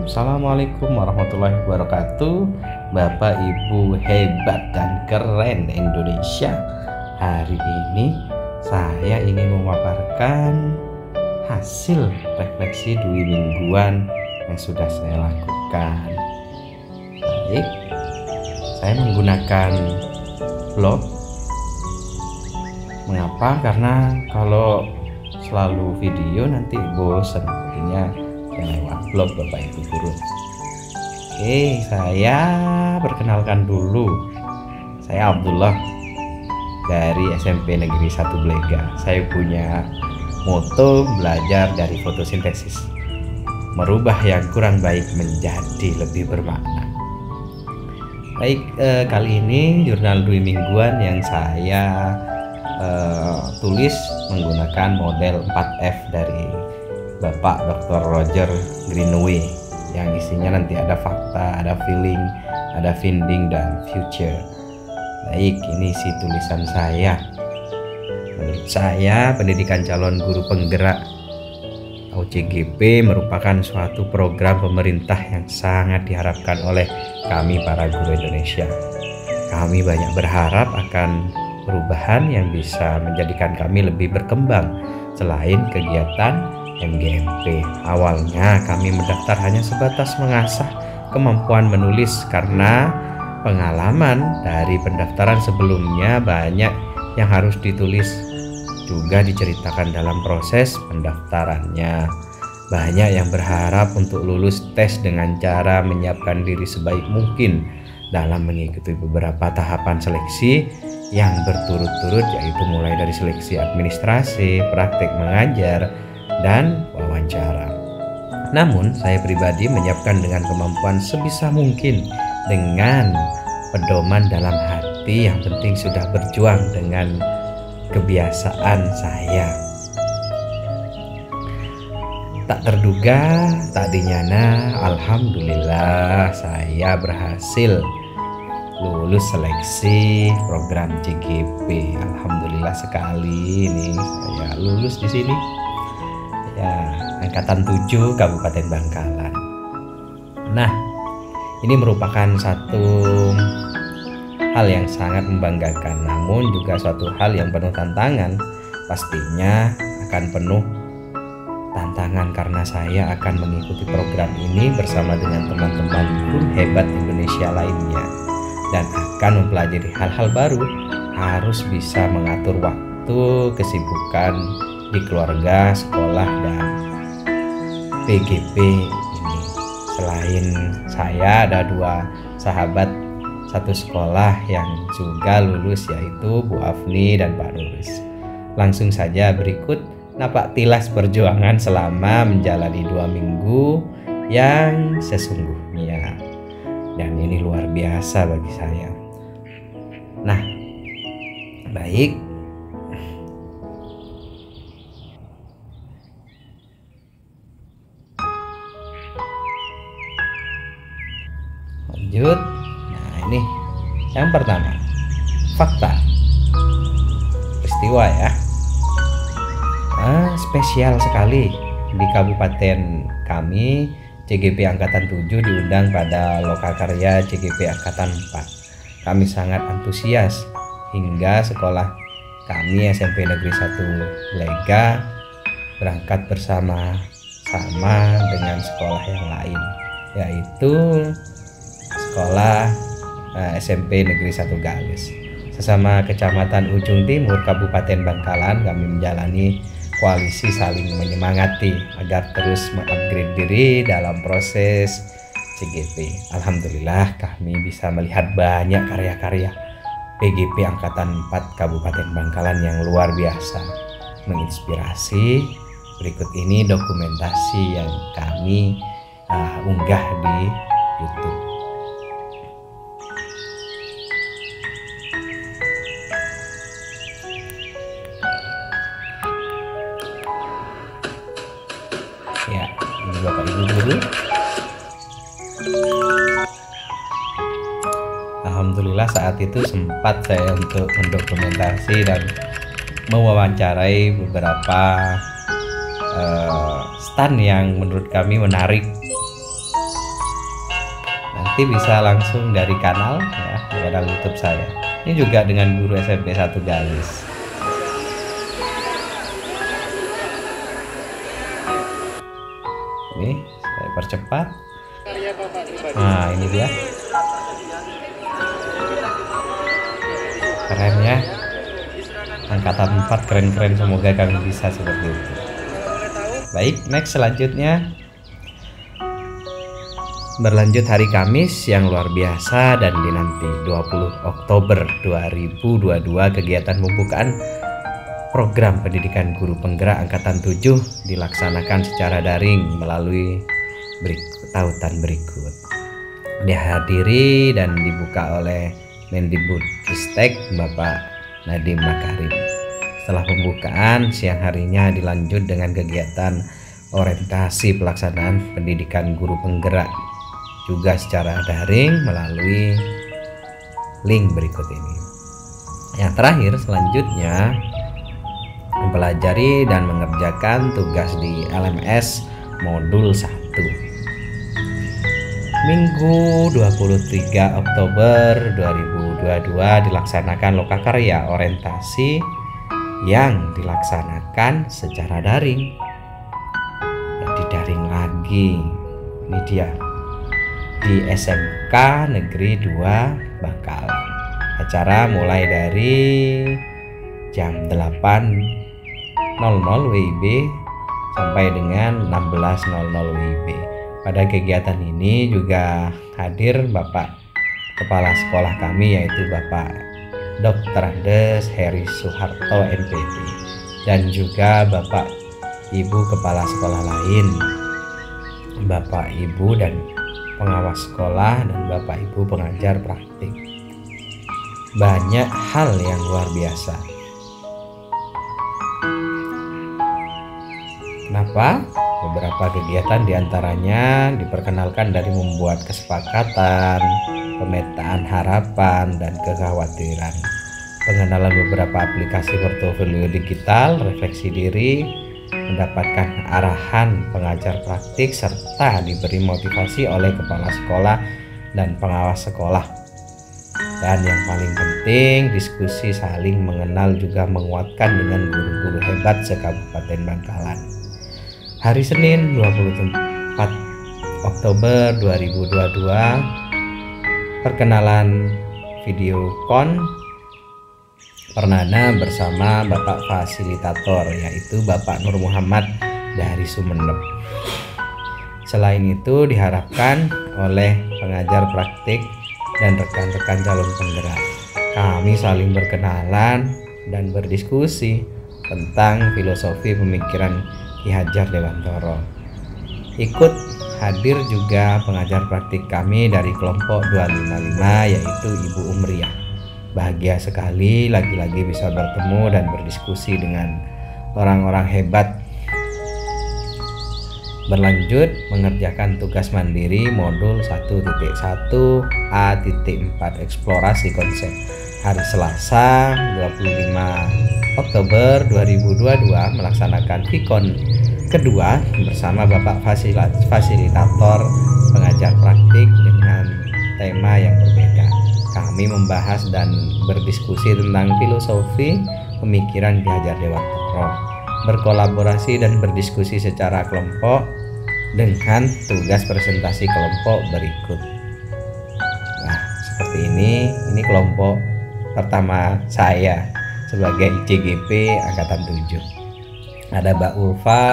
Assalamualaikum warahmatullahi wabarakatuh. Bapak Ibu hebat dan keren Indonesia. Hari ini saya ingin memaparkan hasil refleksi dwi mingguan yang sudah saya lakukan. Baik, saya menggunakan blog. Mengapa? Karena kalau selalu video nanti bosan, jadinya lewat blog Bapak Ibu guru. Oke, saya perkenalkan dulu. Saya Abdullah dari SMP Negeri 1 Blega. Saya punya moto belajar dari fotosintesis, merubah yang kurang baik menjadi lebih bermakna. Baik, kali ini jurnal dwi mingguan yang saya tulis menggunakan model 4F dari Bapak Dr. Roger Greenaway, yang isinya nanti ada fakta, ada feeling, ada finding, dan future. Baik, ini isi tulisan saya. Menurut saya, pendidikan calon guru penggerak atau CGP merupakan suatu program pemerintah yang sangat diharapkan oleh kami para guru Indonesia. Kami banyak berharap akan perubahan yang bisa menjadikan kami lebih berkembang selain kegiatan MGMP. Awalnya kami mendaftar hanya sebatas mengasah kemampuan menulis karena pengalaman dari pendaftaran sebelumnya banyak yang harus ditulis juga diceritakan dalam proses pendaftarannya. Banyak yang berharap untuk lulus tes dengan cara menyiapkan diri sebaik mungkin dalam mengikuti beberapa tahapan seleksi yang berturut-turut, yaitu mulai dari seleksi administrasi, praktik mengajar, dan wawancara. Namun saya pribadi menyiapkan dengan kemampuan sebisa mungkin dengan pedoman dalam hati, yang penting sudah berjuang dengan kebiasaan saya. Tak terduga, tak dinyana, alhamdulillah saya berhasil lulus seleksi program CGP. Alhamdulillah sekali ini saya lulus di sini. Ya, angkatan 7 Kabupaten Bangkalan. Nah, ini merupakan satu hal yang sangat membanggakan, namun juga suatu hal yang penuh tantangan. Pastinya akan penuh tantangan karena saya akan mengikuti program ini bersama dengan teman-teman guru hebat Indonesia lainnya dan akan mempelajari hal-hal baru. Harus bisa mengatur waktu, kesibukan di keluarga, sekolah, dan PGP ini. Selain saya, ada 2 sahabat satu sekolah yang juga lulus, yaitu Bu Afni dan Pak Nurus. Langsung saja berikut napak tilas perjuangan selama menjalani 2 minggu yang sesungguhnya, dan ini luar biasa bagi saya. Nah, baik, lanjut. Nah, ini yang pertama, fakta peristiwa ya. Spesial sekali di kabupaten kami, CGP Angkatan 7 diundang pada Lokakarya CGP Angkatan 4. Kami sangat antusias hingga sekolah kami SMP Negeri 1 Blega berangkat bersama-sama dengan sekolah yang lain, yaitu sekolah SMP Negeri 1 Galis. Sesama Kecamatan Ujung Timur Kabupaten Bangkalan, kami menjalani koalisi saling menyemangati agar terus mengupgrade diri dalam proses CGP. Alhamdulillah kami bisa melihat banyak karya-karya PGP Angkatan 4 Kabupaten Bangkalan yang luar biasa, menginspirasi. Berikut ini dokumentasi yang kami unggah di YouTube. Ya, ini Bapak Ibu guru. Alhamdulillah saat itu sempat saya untuk mendokumentasi dan mewawancarai beberapa stand yang menurut kami menarik nanti bisa langsung dari kanal ya, kanal YouTube saya. Ini juga dengan guru SMP 1 Galis. Ini saya percepat. Nah, ini dia. Keren ya. Angkatan 4 keren-keren, semoga kami bisa seperti itu. Baik, next selanjutnya. Berlanjut hari Kamis yang luar biasa dan dinanti 20 Oktober 2022 kegiatan pembukaan program pendidikan guru penggerak angkatan 7 dilaksanakan secara daring melalui tautan berikut. Dihadiri dan dibuka oleh Mendikbudristek Bapak Nadiem Makarim. Setelah pembukaan, siang harinya dilanjut dengan kegiatan orientasi pelaksanaan pendidikan guru penggerak juga secara daring melalui link berikut ini. Yang terakhir selanjutnya mempelajari dan mengerjakan tugas di LMS modul 1. Minggu 23 Oktober 2022 dilaksanakan lokakarya orientasi yang dilaksanakan secara daring. Jadi daring lagi. Ini dia di SMK Negeri 2 Bangkalan. Acara mulai dari jam 8.00 WIB sampai dengan 16.00 WIB. Pada kegiatan ini juga hadir Bapak Kepala Sekolah kami, yaitu Bapak Dr. Andes Heri Soeharto MPD, dan juga Bapak Ibu Kepala Sekolah lain, Bapak Ibu dan pengawas sekolah, dan Bapak Ibu pengajar praktik. Banyak hal yang luar biasa. Kenapa? Beberapa kegiatan diantaranya diperkenalkan dari membuat kesepakatan, pemetaan harapan dan kekhawatiran, pengenalan beberapa aplikasi portofolio digital, refleksi diri, mendapatkan arahan pengajar praktik, serta diberi motivasi oleh kepala sekolah dan pengawas sekolah. Dan yang paling penting, diskusi saling mengenal juga menguatkan dengan guru-guru hebat se-Kabupaten Bangkalan. Hari Senin 24 Oktober 2022, perkenalan video kon perdana bersama Bapak Fasilitator, yaitu Bapak Nur Muhammad dari Sumeneb. Selain itu diharapkan oleh pengajar praktik dan rekan-rekan calon penggerak, kami saling berkenalan dan berdiskusi tentang filosofi pemikiran Ki Hajar Dewantoro. Ikut hadir juga pengajar praktik kami dari kelompok 255, yaitu Ibu Umriah. Bahagia sekali lagi-lagi bisa bertemu dan berdiskusi dengan orang-orang hebat. Berlanjut mengerjakan tugas mandiri modul 1.1 A.4 eksplorasi konsep. Hari Selasa 25 Oktober 2022 melaksanakan Vikon kedua bersama Bapak Fasilitator pengajar praktik dengan tema yang berbeda. Kami membahas dan berdiskusi tentang filosofi pemikiran Ki Hajar Dewantoro, berkolaborasi dan berdiskusi secara kelompok dengan tugas presentasi kelompok berikut. Nah, seperti ini kelompok pertama saya sebagai ICGP Angkatan 7. Ada Mbak Ulfa,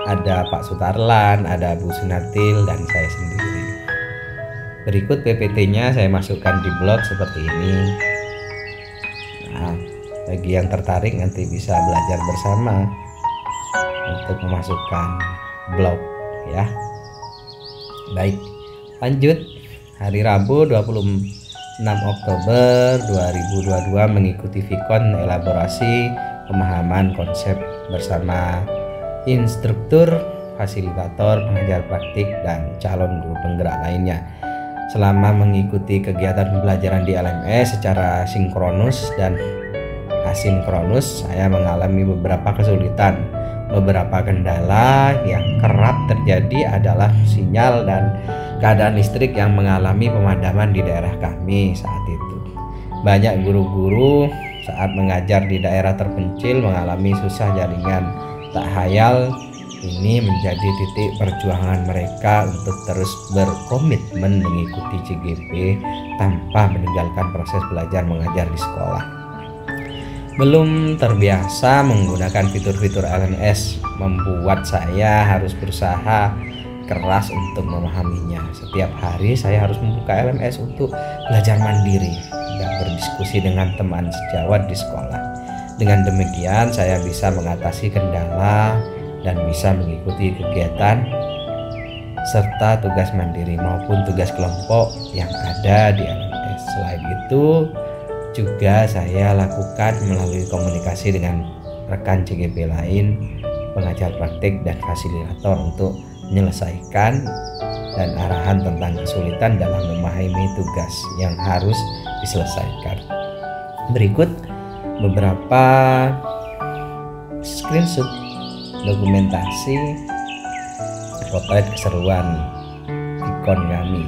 ada Pak Sutarlan, ada Bu Sunatil, dan saya sendiri. Berikut PPT-nya saya masukkan di blog seperti ini. Nah, bagi yang tertarik nanti bisa belajar bersama untuk memasukkan blog ya. Baik, lanjut. Hari Rabu 26 Oktober 2022 mengikuti Vikon elaborasi pemahaman konsep bersama instruktur, fasilitator, pengajar praktik, dan calon guru penggerak lainnya. Selama mengikuti kegiatan pembelajaran di LMS secara sinkronus dan asinkronus, saya mengalami beberapa kesulitan. Beberapa kendala yang kerap terjadi adalah sinyal dan keadaan listrik yang mengalami pemadaman di daerah kami saat itu. Banyak guru-guru saat mengajar di daerah terpencil mengalami susah jaringan. Tak hayal ini menjadi titik perjuangan mereka untuk terus berkomitmen mengikuti CGP tanpa meninggalkan proses belajar mengajar di sekolah. Belum terbiasa menggunakan fitur-fitur LMS membuat saya harus berusaha keras untuk memahaminya. Setiap hari saya harus membuka LMS untuk belajar mandiri dan berdiskusi dengan teman sejawat di sekolah. Dengan demikian saya bisa mengatasi kendala dan bisa mengikuti kegiatan serta tugas mandiri maupun tugas kelompok yang ada di LMS. Selain itu juga saya lakukan melalui komunikasi dengan rekan CGP lain, pengajar praktik dan fasilitator untuk menyelesaikan dan arahan tentang kesulitan dalam memahami tugas yang harus diselesaikan. Berikut beberapa screenshot dokumentasi potret keseruan ikon kami.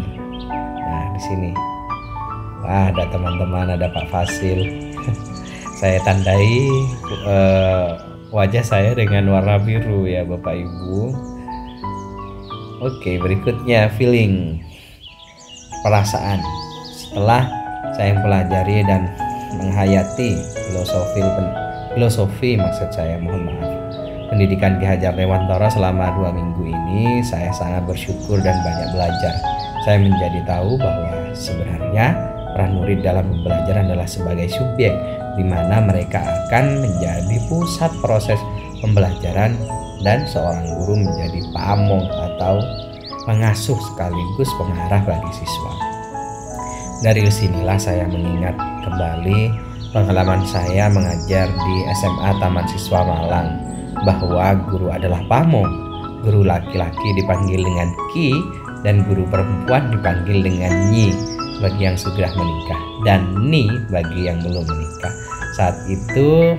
Nah, di sini. Wah, ada teman-teman, ada Pak Fasil. Saya tandai wajah saya dengan warna biru ya Bapak Ibu. Oke, berikutnya feeling, perasaan. Setelah saya mempelajari dan menghayati filosofi maksud saya, mohon maaf, pendidikan Ki Hajar Dewantara selama 2 minggu ini, saya sangat bersyukur dan banyak belajar. Saya menjadi tahu bahwa sebenarnya peran murid dalam pembelajaran adalah sebagai subjek di mana mereka akan menjadi pusat proses pembelajaran dan seorang guru menjadi pamong atau pengasuh sekaligus pengarah bagi siswa. Dari sinilah saya mengingat kembali pengalaman saya mengajar di SMA Taman Siswa Malang bahwa guru adalah pamong. Guru laki-laki dipanggil dengan Ki dan guru perempuan dipanggil dengan Nyi bagi yang sudah menikah dan Ni bagi yang belum menikah. Saat itu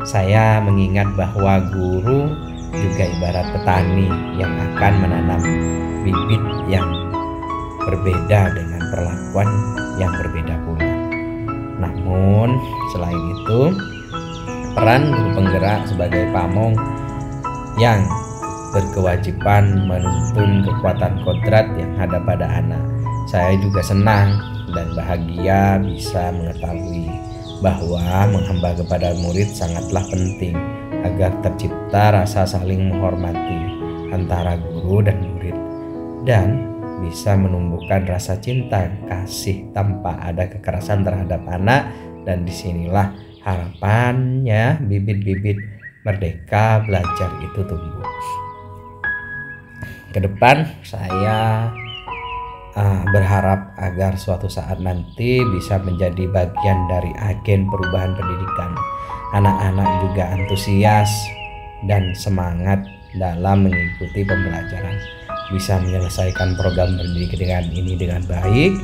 saya mengingat bahwa guru juga ibarat petani yang akan menanam bibit yang berbeda dengan perlakuan yang berbeda pula. Namun selain itu, peran guru penggerak sebagai pamong yang berkewajiban menuntun kekuatan kodrat yang ada pada anak. Saya juga senang dan bahagia bisa mengetahui bahwa menghamba kepada murid sangatlah penting agar tercipta rasa saling menghormati antara guru dan murid dan bisa menumbuhkan rasa cinta kasih tanpa ada kekerasan terhadap anak. Dan disinilah harapannya bibit-bibit merdeka belajar itu tumbuh. Ke depan saya berharap agar suatu saat nanti bisa menjadi bagian dari agen perubahan pendidikan. Anak-anak juga antusias dan semangat dalam mengikuti pembelajaran, bisa menyelesaikan program pendidikan ini dengan baik,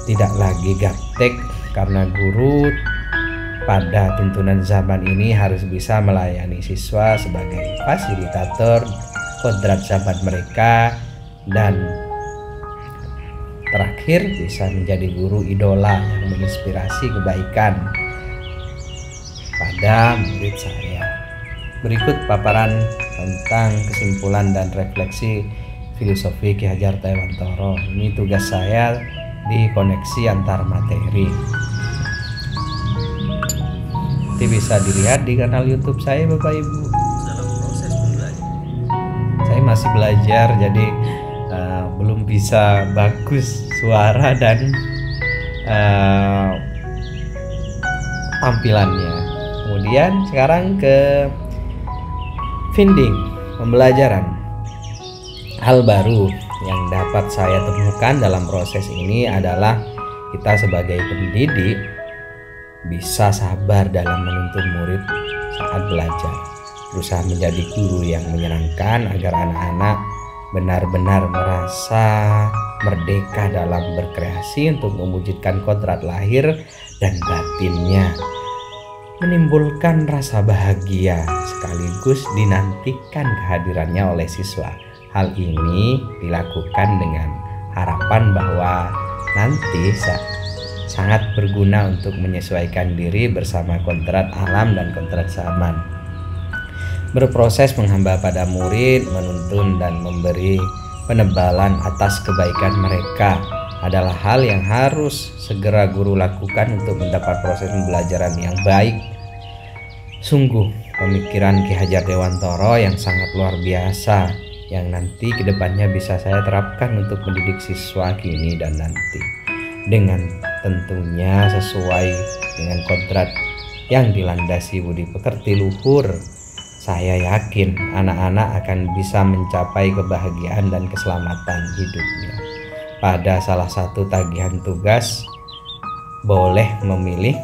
tidak lagi gaptek karena guru pada tuntunan zaman ini harus bisa melayani siswa sebagai fasilitator kodrat sahabat mereka, dan terakhir bisa menjadi guru idola yang menginspirasi kebaikan pada murid saya. Berikut paparan tentang kesimpulan dan refleksi filosofi Ki Hajar Dewantara. Ini tugas saya di koneksi antar materi. Nanti bisa dilihat di kanal YouTube saya Bapak Ibu. Dalam proses belajar, saya masih belajar, jadi belum bisa bagus suara dan tampilannya. Kemudian sekarang ke finding, pembelajaran. Hal baru yang dapat saya temukan dalam proses ini adalah kita sebagai pendidik bisa sabar dalam menuntun murid saat belajar, berusaha menjadi guru yang menyenangkan agar anak-anak benar-benar merasa merdeka dalam berkreasi untuk mewujudkan kodrat lahir dan batinnya, menimbulkan rasa bahagia sekaligus dinantikan kehadirannya oleh siswa. Hal ini dilakukan dengan harapan bahwa nanti sangat berguna untuk menyesuaikan diri bersama kodrat alam dan kodrat zaman. Berproses menghamba pada murid, menuntun dan memberi penebalan atas kebaikan mereka adalah hal yang harus segera guru lakukan untuk mendapat proses pembelajaran yang baik. Sungguh pemikiran Ki Hajar Dewantara yang sangat luar biasa yang nanti kedepannya bisa saya terapkan untuk mendidik siswa kini dan nanti, dengan tentunya sesuai dengan kodrat yang dilandasi budi pekerti luhur. Saya yakin anak-anak akan bisa mencapai kebahagiaan dan keselamatan hidupnya. Pada salah satu tagihan tugas boleh memilih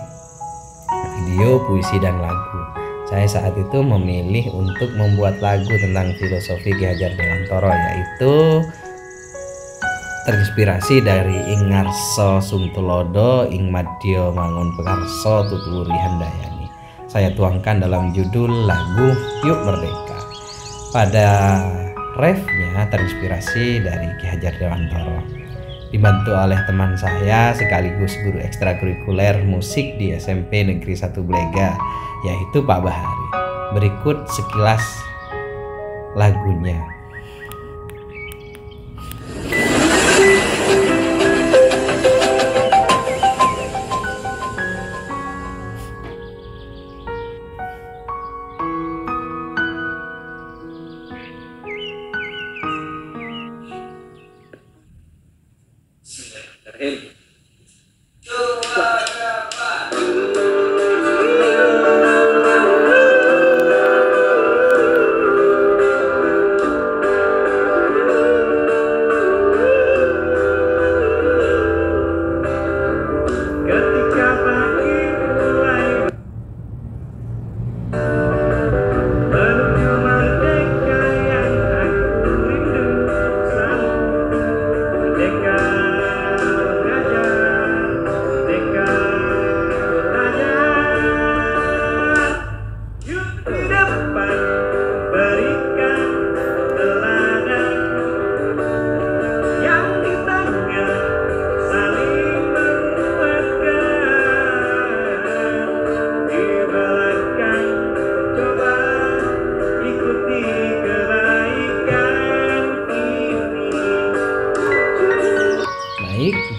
video, puisi, dan lagu. Saya saat itu memilih untuk membuat lagu tentang filosofi Ki Hajar Dewantara, yaitu terinspirasi dari Ing Ngarsa Sumtulodo Ing Madya Mangun Pekarsa Tuturi Handayani. Saya tuangkan dalam judul lagu Yuk Merdeka. Pada refnya terinspirasi dari Ki Hajar Dewantara, dibantu oleh teman saya sekaligus guru ekstrakurikuler musik di SMP Negeri 1 Blega, yaitu Pak Bahari. Berikut sekilas lagunya.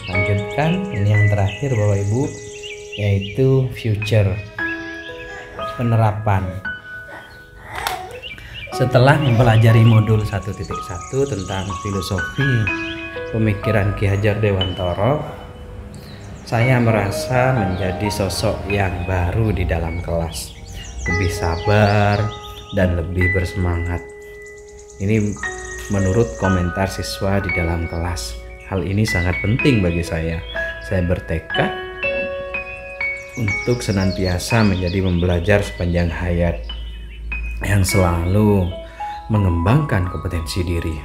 Lanjutkan, ini yang terakhir Bapak Ibu, yaitu future penerapan. Setelah mempelajari modul 1.1 tentang filosofi pemikiran Ki Hajar Dewantara, saya merasa menjadi sosok yang baru di dalam kelas, lebih sabar dan lebih bersemangat. Ini menurut komentar siswa di dalam kelas. Hal ini sangat penting bagi saya. Saya bertekad untuk senantiasa menjadi pembelajar sepanjang hayat yang selalu mengembangkan kompetensi diri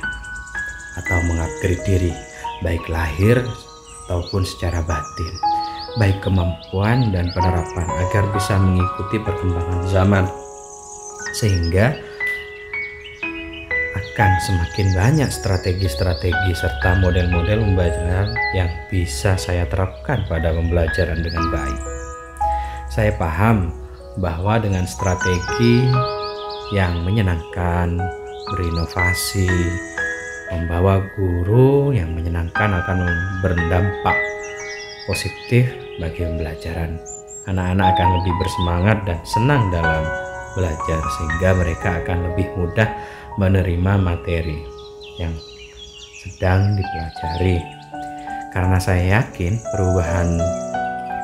atau mengupgrade diri, baik lahir ataupun secara batin, baik kemampuan dan penerapan, agar bisa mengikuti perkembangan zaman, sehingga akan semakin banyak strategi-strategi serta model-model pembelajaran yang bisa saya terapkan pada pembelajaran dengan baik. Saya paham bahwa dengan strategi yang menyenangkan, berinovasi, membawa guru yang menyenangkan akan berdampak positif bagi pembelajaran. Anak-anak akan lebih bersemangat dan senang dalam belajar, sehingga mereka akan lebih mudah menerima materi yang sedang dipelajari. Karena saya yakin perubahan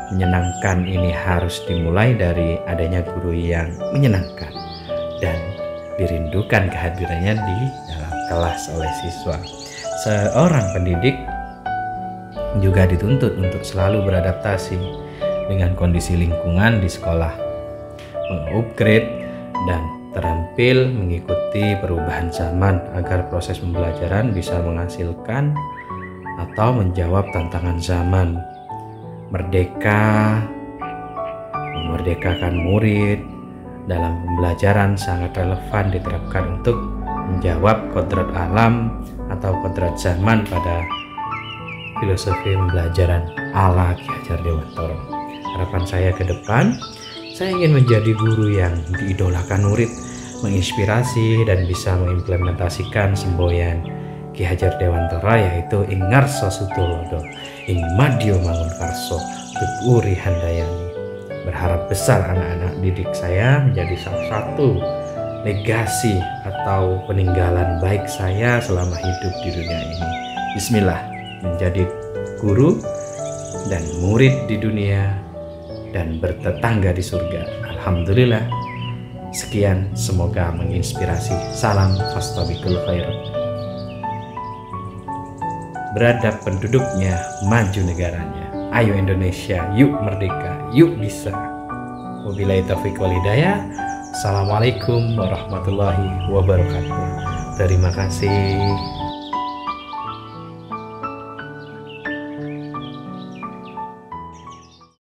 menyenangkan ini harus dimulai dari adanya guru yang menyenangkan dan dirindukan kehadirannya di dalam kelas oleh siswa. Seorang pendidik juga dituntut untuk selalu beradaptasi dengan kondisi lingkungan di sekolah, mengupgrade dan terampil mengikuti perubahan zaman agar proses pembelajaran bisa menghasilkan atau menjawab tantangan zaman. Merdeka, memerdekakan murid dalam pembelajaran sangat relevan diterapkan untuk menjawab kodrat alam atau kodrat zaman pada filosofi pembelajaran ala Ki Hajar Dewantara. Harapan saya ke depan, saya ingin menjadi guru yang diidolakan murid, menginspirasi dan bisa mengimplementasikan semboyan Ki Hajar Dewantara, yaitu ing ngarsa Sutulodo, ing madya mangunkarsa, tuturi handayani. Berharap besar anak-anak didik saya menjadi salah satu legasi atau peninggalan baik saya selama hidup di dunia ini. Bismillah, menjadi guru dan murid di dunia dan bertetangga di surga. Alhamdulillah. Sekian, semoga menginspirasi. Salam fastabiqul khair. Beradab penduduknya, maju negaranya. Ayo Indonesia, yuk merdeka, yuk bisa. Wabillahi taufiq wal hidayah. Assalamualaikum warahmatullahi wabarakatuh. Terima kasih.